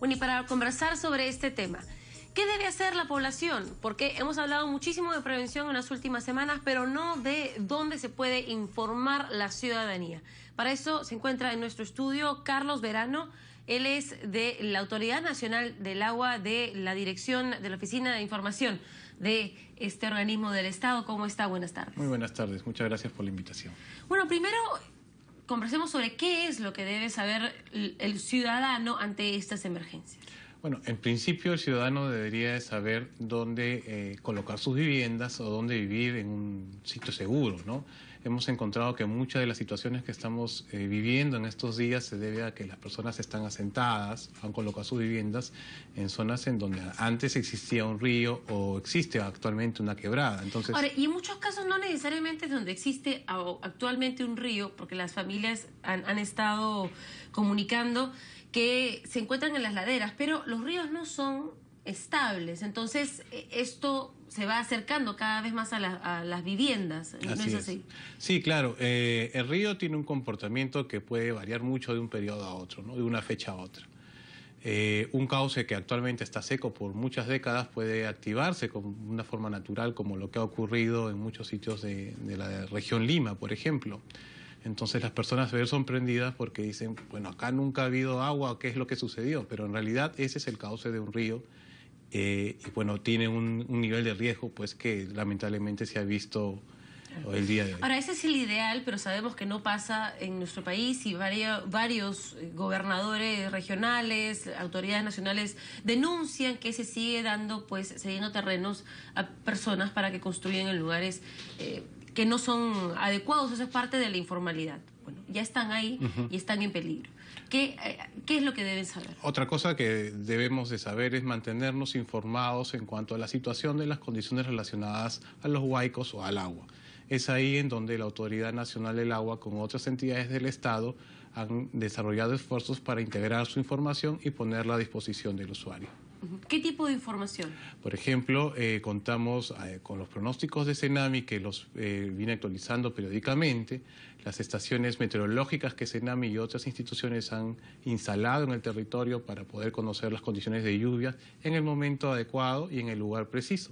Bueno, y para conversar sobre este tema, ¿qué debe hacer la población? Porque hemos hablado muchísimo de prevención en las últimas semanas, pero no de dónde se puede informar la ciudadanía. Para eso se encuentra en nuestro estudio Carlos Verano. Él es de la Autoridad Nacional del Agua, de la Dirección de la Oficina de Información de este organismo del Estado. ¿Cómo está? Buenas tardes. Muy buenas tardes. Muchas gracias por la invitación. Bueno, primero conversemos sobre qué es lo que debe saber el ciudadano ante estas emergencias. Bueno, en principio el ciudadano debería de saber dónde colocar sus viviendas o dónde vivir en un sitio seguro, ¿no? Hemos encontrado que muchas de las situaciones que estamos viviendo en estos días se debe a que las personas están asentadas, han colocado sus viviendas en zonas en donde antes existía un río o existe actualmente una quebrada. Entonces, ahora, y en muchos casos no necesariamente es donde existe actualmente un río, porque las familias han estado comunicando que se encuentran en las laderas, pero los ríos no son estables, entonces esto se va acercando cada vez más a las viviendas, ¿no es así? Sí, claro, el río tiene un comportamiento que puede variar mucho de un periodo a otro, ¿no? De una fecha a otra. Un cauce que actualmente está seco por muchas décadas puede activarse con una forma natural, como lo que ha ocurrido en muchos sitios de la región Lima, por ejemplo. Entonces las personas se ven sorprendidas porque dicen, bueno, acá nunca ha habido agua, ¿qué es lo que sucedió? Pero en realidad ese es el cauce de un río y bueno, tiene un nivel de riesgo pues que lamentablemente se ha visto el día de hoy. Ahora, ese es el ideal, pero sabemos que no pasa en nuestro país y varios gobernadores regionales, autoridades nacionales denuncian que se sigue dando, pues, cediendo terrenos a personas para que construyan en lugares que no son adecuados. Eso es parte de la informalidad. Bueno, ya están ahí y están en peligro. ¿Qué es lo que deben saber? Otra cosa que debemos de saber es mantenernos informados en cuanto a la situación de las condiciones relacionadas a los huaicos o al agua. Es ahí en donde la Autoridad Nacional del Agua con otras entidades del Estado han desarrollado esfuerzos para integrar su información y ponerla a disposición del usuario. ¿Qué tipo de información? Por ejemplo, contamos con los pronósticos de Cenami, que los viene actualizando periódicamente, las estaciones meteorológicas que Cenami y otras instituciones han instalado en el territorio para poder conocer las condiciones de lluvia en el momento adecuado y en el lugar preciso.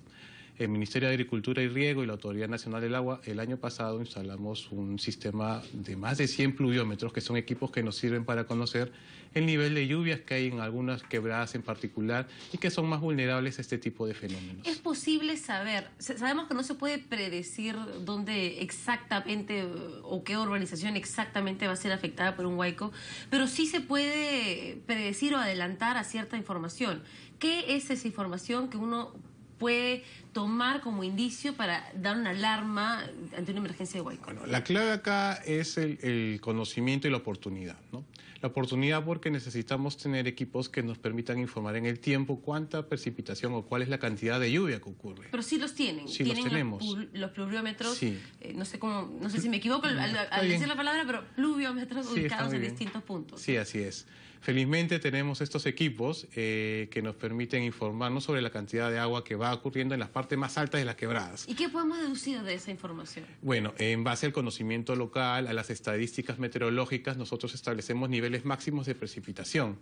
El Ministerio de Agricultura y Riego y la Autoridad Nacional del Agua, el año pasado instalamos un sistema de más de 100 pluviómetros, que son equipos que nos sirven para conocer el nivel de lluvias que hay en algunas quebradas en particular y que son más vulnerables a este tipo de fenómenos. ¿Es posible saber? Sabemos que no se puede predecir dónde exactamente o qué urbanización exactamente va a ser afectada por un huaico, pero sí se puede predecir o adelantar a cierta información. ¿Qué es esa información que uno puede tomar como indicio para dar una alarma ante una emergencia de huaico? Bueno, la clave acá es el conocimiento y la oportunidad, ¿no? La oportunidad porque necesitamos tener equipos que nos permitan informar en el tiempo cuánta precipitación o cuál es la cantidad de lluvia que ocurre. Pero sí los tienen. Sí, tienen los tenemos. Los pluviómetros, sí. No sé si me equivoco al decir la palabra, pero pluviómetros sí, ubicados en distintos puntos. Sí, así es. Felizmente tenemos estos equipos que nos permiten informarnos sobre la cantidad de agua que va ocurriendo en las partes más altas de las quebradas. ¿Y qué podemos deducir de esa información? Bueno, en base al conocimiento local, a las estadísticas meteorológicas, nosotros establecemos niveles máximos de precipitación.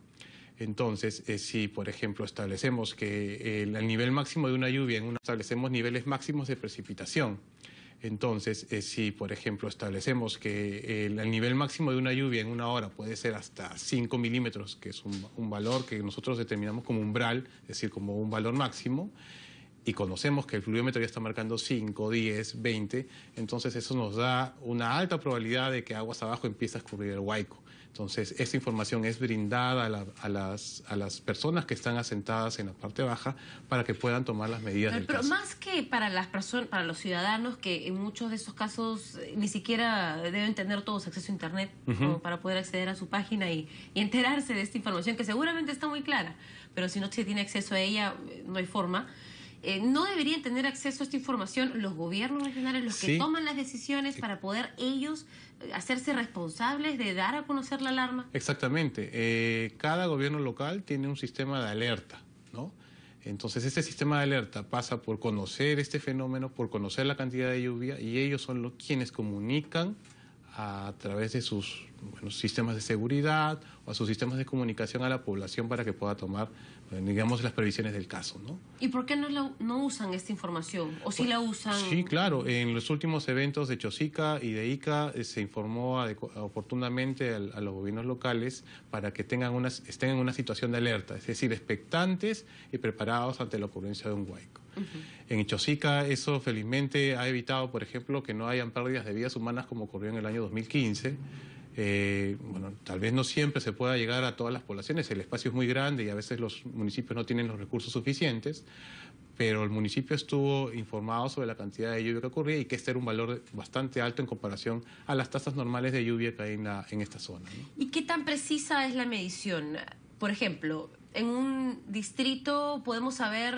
Entonces, si por ejemplo establecemos que el nivel máximo de una lluvia, establecemos niveles máximos de precipitación. Entonces, si por ejemplo establecemos que el nivel máximo de una lluvia en una hora puede ser hasta 5 milímetros, que es un valor que nosotros determinamos como umbral, es decir, como un valor máximo, y conocemos que el pluviómetro ya está marcando 5, 10, 20, entonces eso nos da una alta probabilidad de que aguas abajo empiece a escurrir el huaico. Entonces, esta información es brindada a las personas que están asentadas en la parte baja para que puedan tomar las medidas del caso. Pero más que para las personas, para los ciudadanos, que en muchos de esos casos ni siquiera deben tener todos acceso a Internet como para poder acceder a su página y enterarse de esta información, que seguramente está muy clara, pero si no se tiene acceso a ella, no hay forma. ¿No deberían tener acceso a esta información los gobiernos regionales, los que toman las decisiones para poder ellos hacerse responsables de dar a conocer la alarma? Exactamente. Cada gobierno local tiene un sistema de alerta, ¿no? Entonces, este sistema de alerta pasa por conocer este fenómeno, por conocer la cantidad de lluvia, y ellos son quienes comunican a través de sus sistemas de seguridad o a sus sistemas de comunicación a la población para que pueda tomar, digamos, las previsiones del caso, ¿no? ¿Y por qué no usan esta información? ¿O sí la usan? Sí, claro. En los últimos eventos de Chosica y de ICA se informó oportunamente a los gobiernos locales para que estén en una situación de alerta, es decir, expectantes y preparados ante la ocurrencia de un huaico. En Chosica eso felizmente ha evitado, por ejemplo, que no hayan pérdidas de vidas humanas como ocurrió en el año 2015. Tal vez no siempre se pueda llegar a todas las poblaciones, el espacio es muy grande y a veces los municipios no tienen los recursos suficientes, pero el municipio estuvo informado sobre la cantidad de lluvia que ocurría y que este era un valor bastante alto en comparación a las tasas normales de lluvia que hay en esta zona, ¿no? ¿Y qué tan precisa es la medición? Por ejemplo, en un distrito podemos saber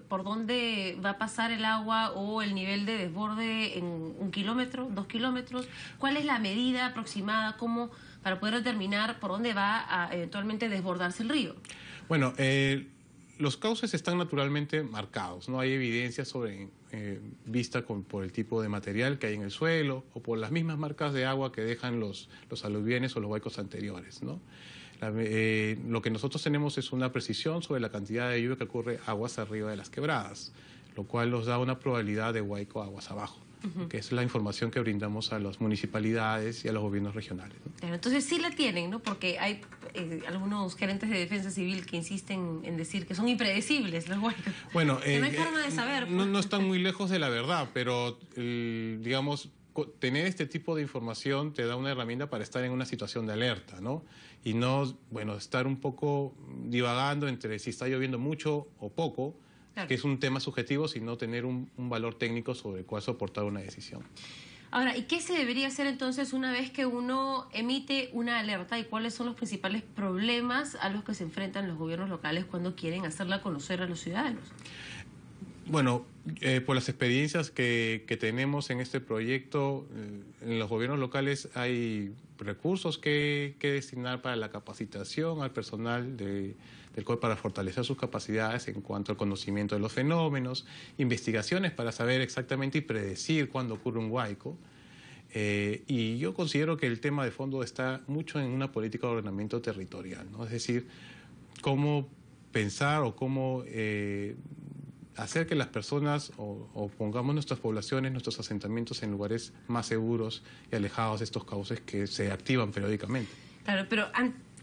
por dónde va a pasar el agua o el nivel de desborde en 1 kilómetro, 2 kilómetros. ¿Cuál es la medida aproximada para poder determinar por dónde va a eventualmente desbordarse el río? Bueno, los cauces están naturalmente marcados, no hay evidencia vista por el tipo de material que hay en el suelo o por las mismas marcas de agua que dejan los aluviones o los huaicos anteriores, ¿no? Lo que nosotros tenemos es una precisión sobre la cantidad de lluvia que ocurre aguas arriba de las quebradas, lo cual nos da una probabilidad de huaico aguas abajo, que es la información que brindamos a las municipalidades y a los gobiernos regionales, ¿no? Claro, entonces sí la tienen, ¿no? Porque hay algunos gerentes de defensa civil que insisten en decir que son impredecibles los huaicos. Bueno, que no hay forma de saber. No están muy lejos de la verdad, pero digamos, tener este tipo de información te da una herramienta para estar en una situación de alerta, ¿no? Y no, estar un poco divagando entre si está lloviendo mucho o poco, claro, que es un tema subjetivo, sino tener un valor técnico sobre el cual soportar una decisión. Ahora, ¿y qué se debería hacer entonces una vez que uno emite una alerta y cuáles son los principales problemas a los que se enfrentan los gobiernos locales cuando quieren hacerla conocer a los ciudadanos? Bueno, por las experiencias que tenemos en este proyecto, en los gobiernos locales hay recursos que destinar para la capacitación al personal del COE para fortalecer sus capacidades en cuanto al conocimiento de los fenómenos, investigaciones para saber exactamente y predecir cuándo ocurre un huaico. Y yo considero que el tema de fondo está mucho en una política de ordenamiento territorial, ¿no? Es decir, cómo pensar o cómo hacer que las personas o pongamos nuestras poblaciones, nuestros asentamientos en lugares más seguros y alejados de estos cauces que se activan periódicamente. Claro, pero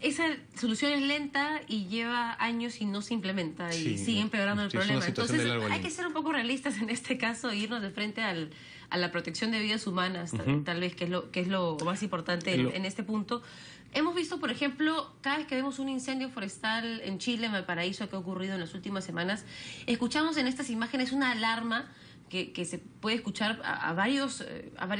esa solución es lenta y lleva años y no se implementa y sigue empeorando el problema. Entonces hay que ser un poco realistas en este caso e irnos de frente a la protección de vidas humanas, tal vez, que es lo más importante en este punto. Hemos visto, por ejemplo, cada vez que vemos un incendio forestal en Chile, en Valparaíso, que ha ocurrido en las últimas semanas, escuchamos en estas imágenes una alarma que se puede escuchar a varias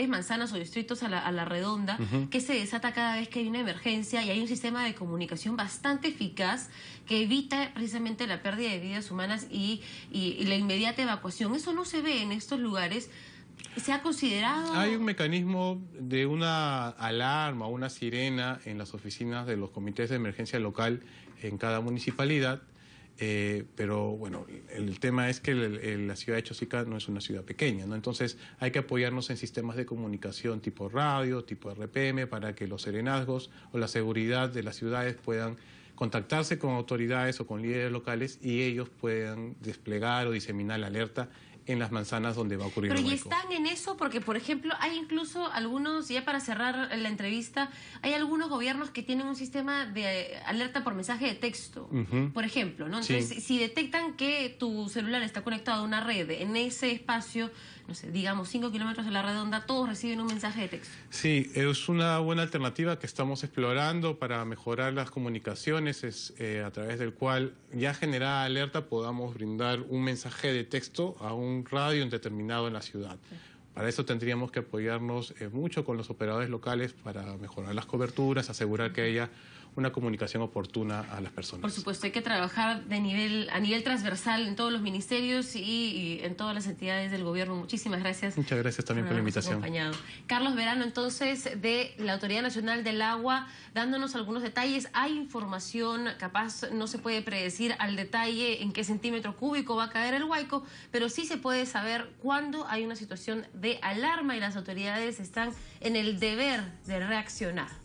manzanas o distritos a la redonda, que se desata cada vez que hay una emergencia, y hay un sistema de comunicación bastante eficaz que evita precisamente la pérdida de vidas humanas y la inmediata evacuación. Eso no se ve en estos lugares. ¿Se ha considerado? Hay un mecanismo de una alarma o una sirena en las oficinas de los comités de emergencia local en cada municipalidad, pero bueno, el tema es que la ciudad de Chosica no es una ciudad pequeña, ¿no? Entonces hay que apoyarnos en sistemas de comunicación tipo radio, tipo RPM, para que los serenazgos o la seguridad de las ciudades puedan contactarse con autoridades o con líderes locales y ellos puedan desplegar o diseminar la alerta en las manzanas donde va a ocurrir el huaico. Pero ¿y están en eso? Porque, por ejemplo, hay incluso algunos, ya para cerrar la entrevista, hay algunos gobiernos que tienen un sistema de alerta por mensaje de texto, por ejemplo, ¿no? Entonces, si detectan que tu celular está conectado a una red en ese espacio, no sé, digamos 5 kilómetros de la redonda, todos reciben un mensaje de texto. Sí, es una buena alternativa que estamos explorando para mejorar las comunicaciones, a través del cual, ya generada alerta, podamos brindar un mensaje de texto a un radio determinado en la ciudad. Para eso tendríamos que apoyarnos mucho con los operadores locales para mejorar las coberturas, asegurar que haya una comunicación oportuna a las personas. Por supuesto, hay que trabajar a nivel transversal en todos los ministerios y en todas las entidades del gobierno. Muchísimas gracias. Muchas gracias también por la invitación. Acompañado. Carlos Verano, entonces, de la Autoridad Nacional del Agua, dándonos algunos detalles. Hay información, capaz no se puede predecir al detalle en qué centímetro cúbico va a caer el Huayco, pero sí se puede saber cuándo hay una situación de alarma y las autoridades están en el deber de reaccionar.